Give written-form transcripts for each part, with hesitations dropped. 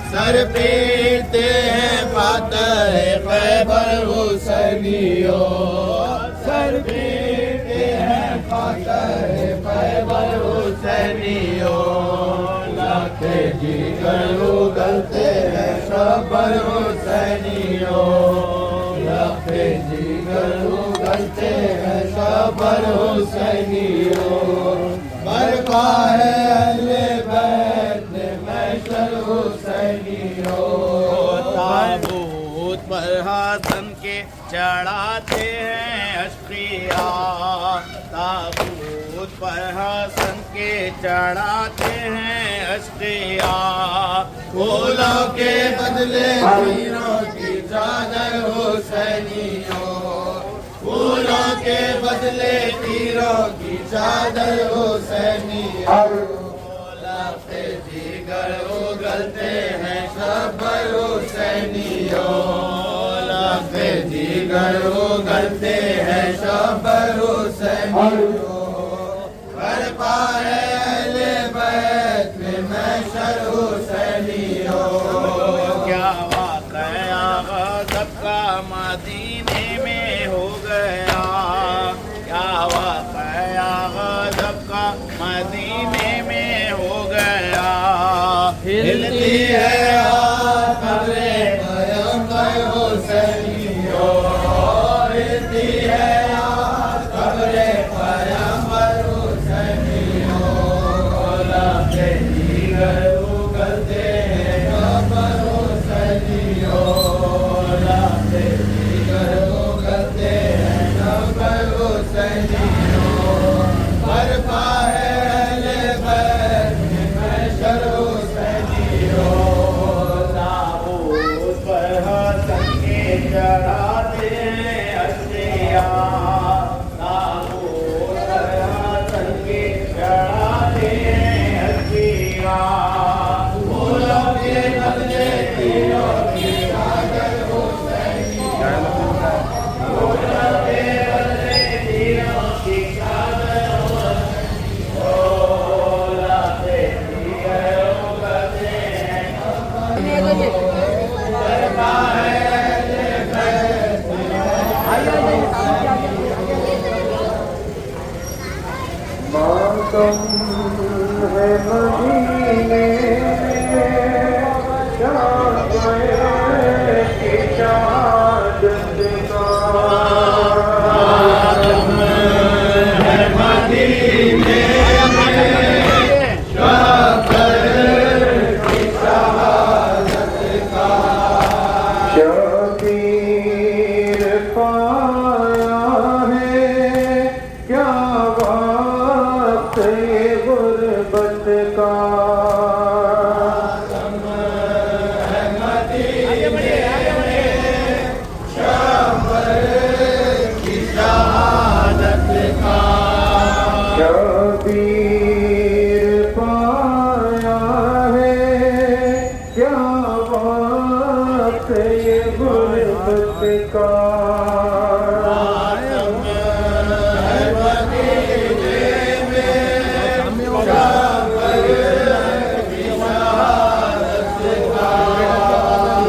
Sir पीते हैं फातह Khyber हुसैनियो, sir पीते हैं फातह खैबर हुसैनियो। लाखे जिगर उगलते हैं शबर हुसैनियो, लाखे जिगर उगलते हैं शबर हुसैनियो। बरपा है अहले बैत महशर हुसैनियो। ताबूत पर हासन के चढ़ाते हैं अश्किया, ताबूत पर हासन के चढ़ाते हैं अश्किया। फूलों के बदले तीरों की चादर हुसैनियो, फूलों के बदले तीरों की चादर हुसैनियो। लाखे जिगर उगलते हैं शबर हुसैनियो, लाखे जिगर उगलते हैं शबर हुसैनियो। बरपा है अहले बैत में महशर हुसैनियो। क्या वाक़या गज़ब का मदीने में हो गया, क्या वाक़या गज़ब का मदीने में हो गया। हिलती है कब्रे पैगंबर हुसैनियो, हिलती है कब्रे पैगंबर हुसैनियो। लाखे जिगर उगलते हैं शबर हुसैनियो, लाखे जिगर उगलते हैं शबर हुसैनियो। बरपा है अहले बैत में महशर हुसैनियो। ताबूत पर हासन के चढ़ाते हैं अश्किया, ताबूत पर हासन के चढ़ाते हैं अश्किया। फूलों के बदले तीरों की चादर हुसैनियो, फूलों के बदले तीरों की चादर हुसैनियो। लाखे जिगर उगलते हैं बरपा है अहले बैत मातम है मदीने शाबाए की शहादत का। मातम है मदीने शबर की शहादत का। शबीर पाया है क्या वक्त ये गुर्बत का। शबीर पाया है क्या वक्त ये गुर्बत का।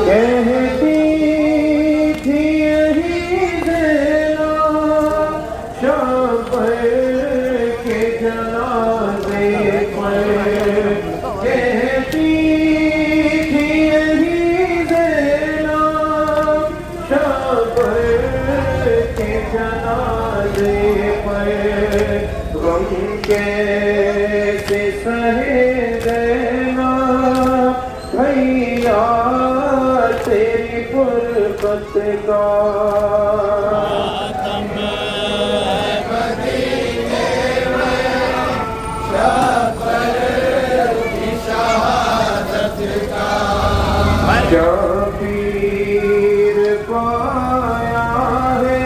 कहती थी यही देना शबर के जनाजे पर, कहती थी यही देना शबर के जनाजे पर। गम कैसे सहे देना भैया तेरी गुर्बत का। शबीर पाया है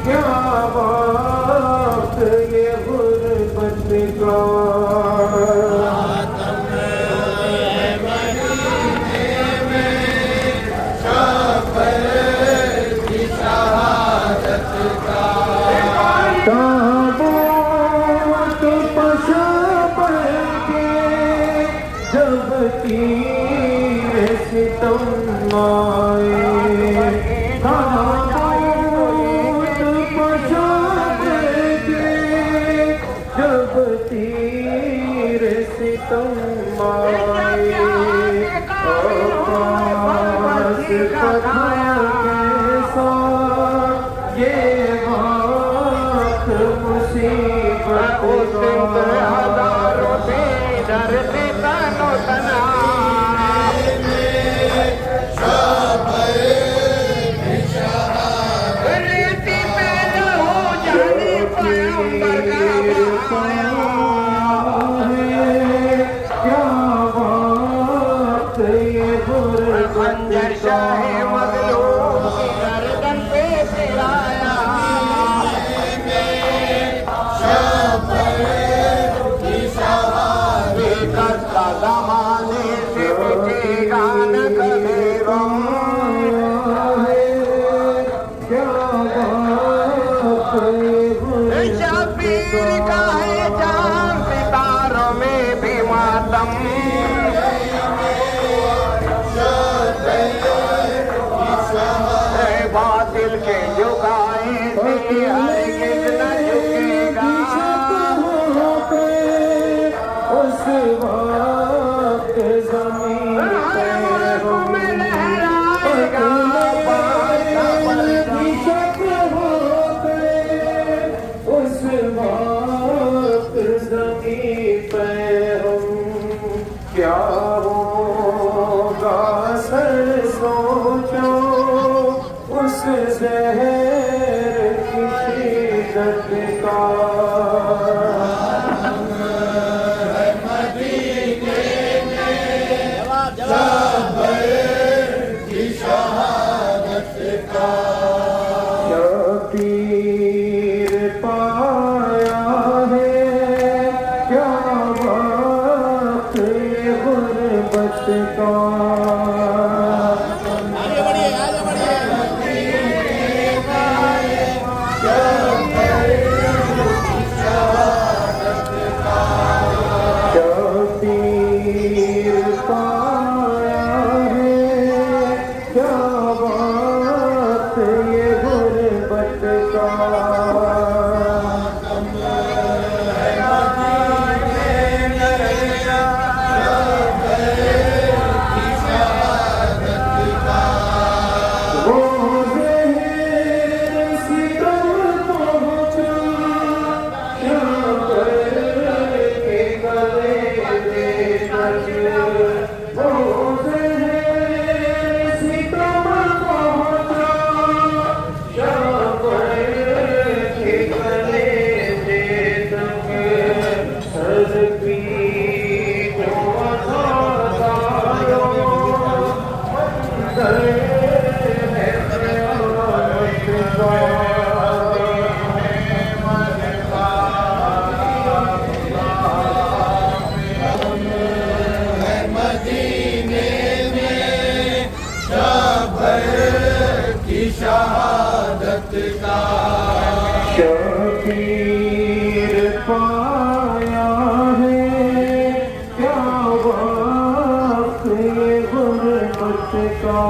क्या वक्त ये गुर्बत का। ताबूत पशा पर के जब तीर सितम आए, ताबूत पशा पर के जब तीर सितम आए, आकाश कथा कैसा ये मुसीबत हजारों से डरते तनो तना रीति पैदा हो जाने पैगंबर का क्या बात ये खंजर शाह मजलूम की गर्दन पे फिराया। ज़माने से बचेगा न कभी गम। शबीर का है जाम सितारों में भी मातम। बातिल के झुकाए से हरगिज़ न झुकेगा। उस वक्त ज़मीन में लहराएगा उस वक्त ज़मीन पे हम क्या होगा सर सोचो उस ज़हर की शिद्दत का। शबीर पाया है क्या वक्त ये गुर्बत का। शबीर पाया है क्या वक्त ये गुर्बत का। वो ज़हर सितम पहुँचा शबर के गले दे तक। वो ज़हर सितम पहुँचा शबर के गले दे तक। सर की जो अज़ादारों मंज़र है क़यामत का। शबीर पाया है क्या वक्त ये गुर्बत का।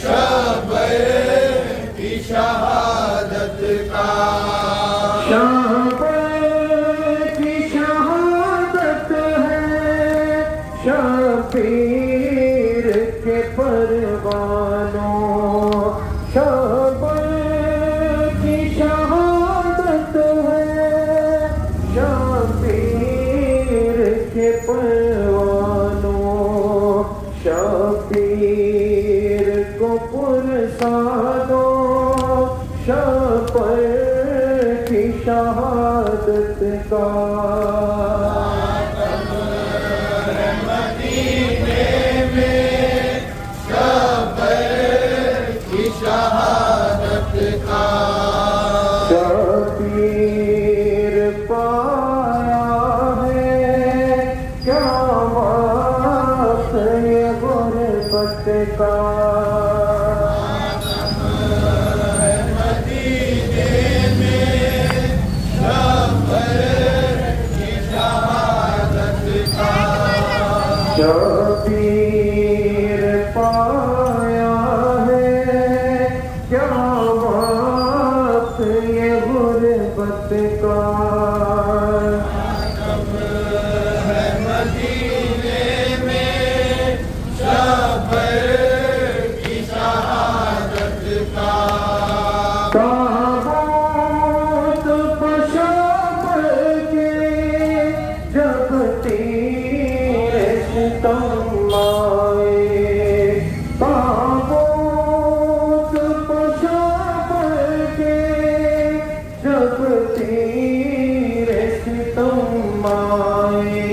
शबर की शहादत है शबीर के परवानों। शबर की शहादत है शबीर के का शबीर पाया है क्या बात ये गुरबत का शबीर पाया है क्या बात ये गुरबत का ताबूत पशाब के जब तेरे सितम आए ताबूत पशाब के जब तेरे सितम आए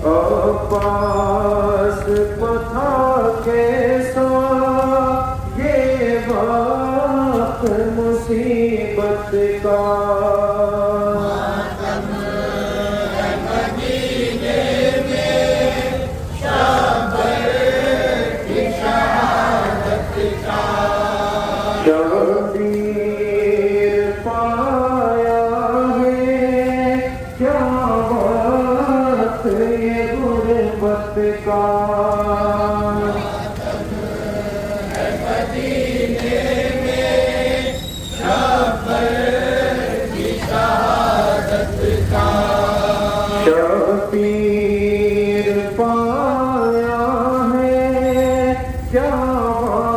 अब्बास पथा कैसा ये वक्त मुसीबत का शबीर पाया है क्या बात ये गुरबत का शबीर पाया है क्या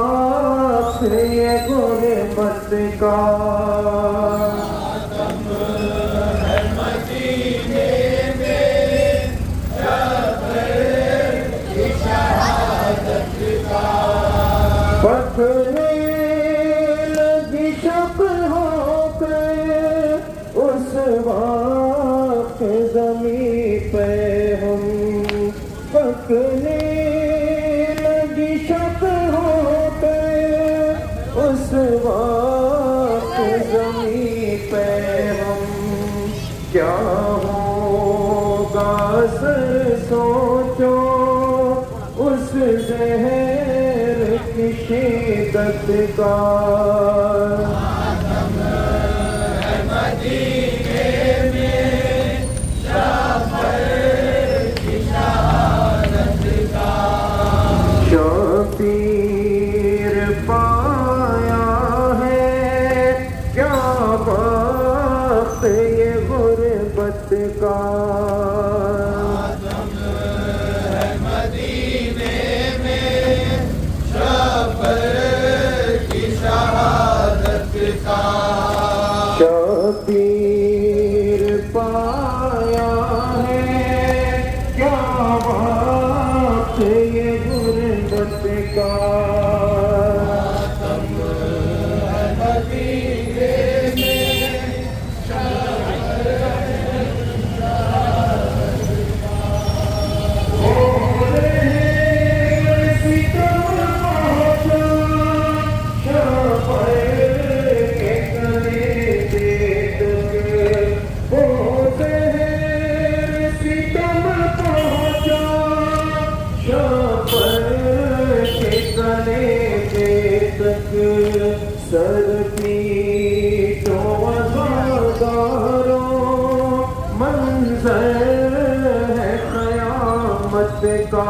बात ये गुरबत का पथने लगी शब होकर उस वक्त ज़मीं पे हम पकने लगी शब होकर उस वक्त ज़मीं पे हम क्या होगा सर सोचो उस ज़हर की शिद्दत का शबीर पाया है क्या बात ये गुरबत का शबीर पाया है क्या बात ये गुरबत का सर पीटो वज़ादारों मंज़र है क़यामत का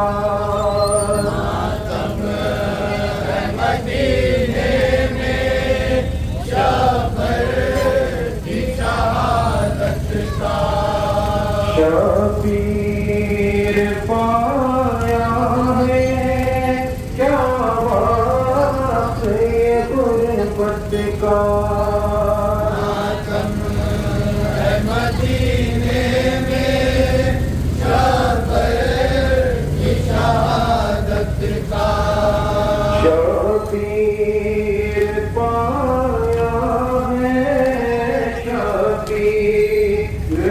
मदीने में शबर की शहादत का शबीर पाया है क्या बात ये गुरबत का मदीने में शबर की शहादत का शबीर पाया है शबीर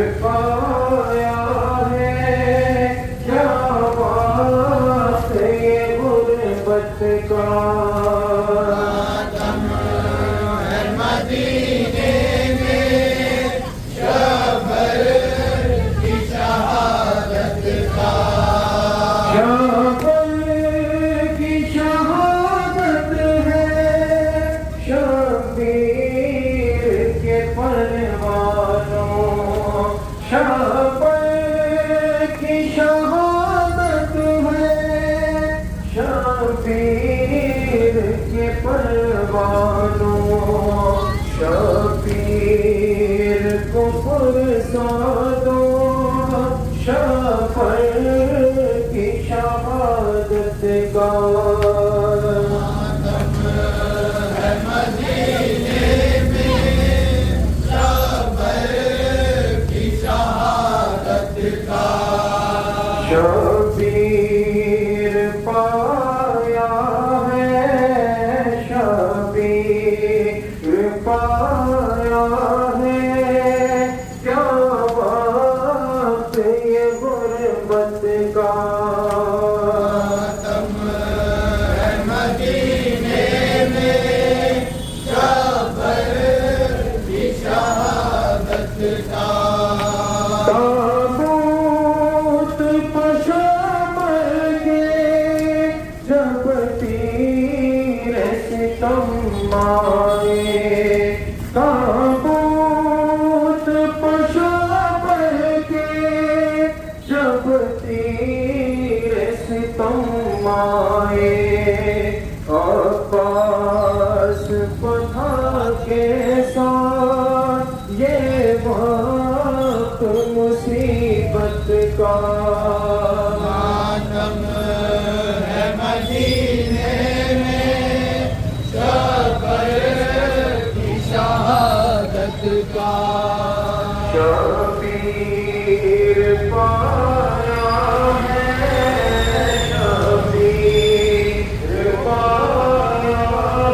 परवानों शबीर को पुरसादो शफर की शहादत का शबीर पाया है शबीर पाया है क्या वक्त ये गुर्बत का ताबूत पशामर के जब तीर सितम आए ताबूत पशामर के जब तीर सितम आए अब्बास पथा के साथ ये वक्त मुसीबत का मातम है मदीने में शबर की शहादत का शबीर पाया है शबीर पाया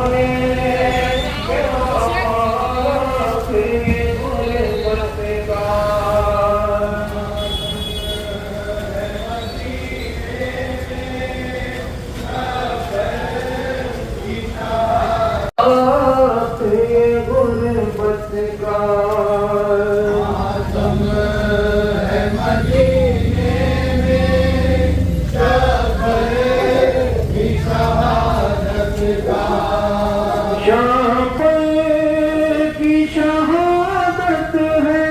है क्या वक्त ये गुर्बत का वक्त ये गुर्बत का मातम है मदीने में शबर की शहादत का शफर की शहादत है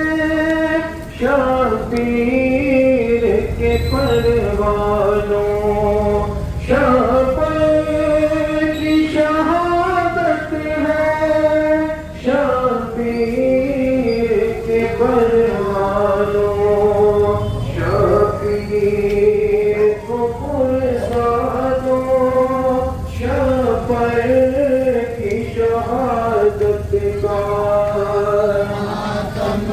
शबीर के परवानों शफर की शहादत है शबीर के परवानों शबीर को पुरसादो शफर की शहादत का मातम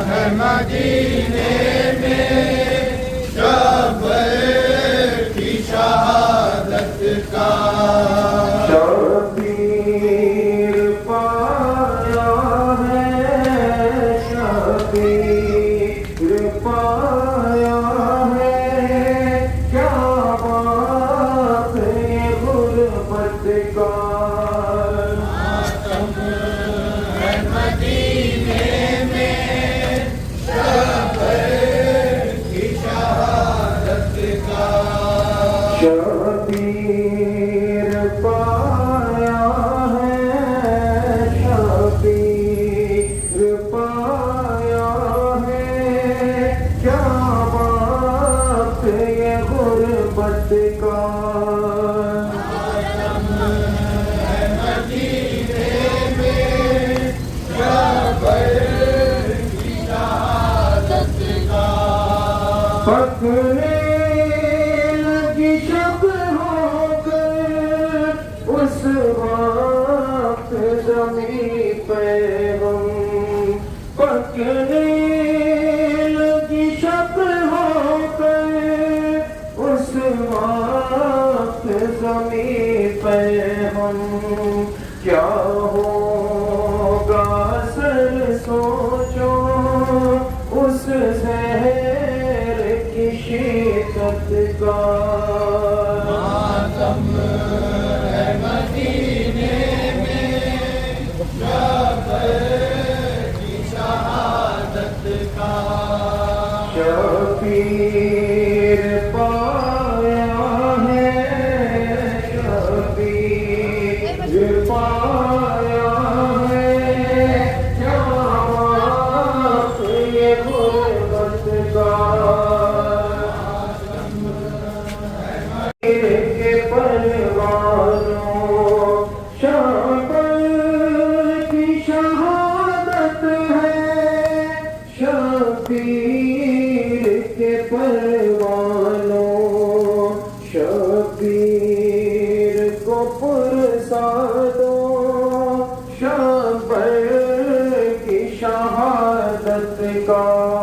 है मदीने में शबर की शहादत का शबीर पाया है शबीर पाया है क्या बात ये गुर्बत का मातम है मदीने में शबर की शहादत का शबीर पाया है शबीर पाया है क्या बात ये गुर्बत का मदीने में शबर की शहादत का पकने लगी शब होकर उस वक्त ज़मीं पे हम पकने लगी शब होकर उस वक्त ज़मीं पे हम क्या होगा सर सोचो उस जहर की शिद्दत का मातम है मदीने में शबर की शहादत का शबीर पाया है शबीर पाया है क्या वक्त ये गुर्बत का के परवानों का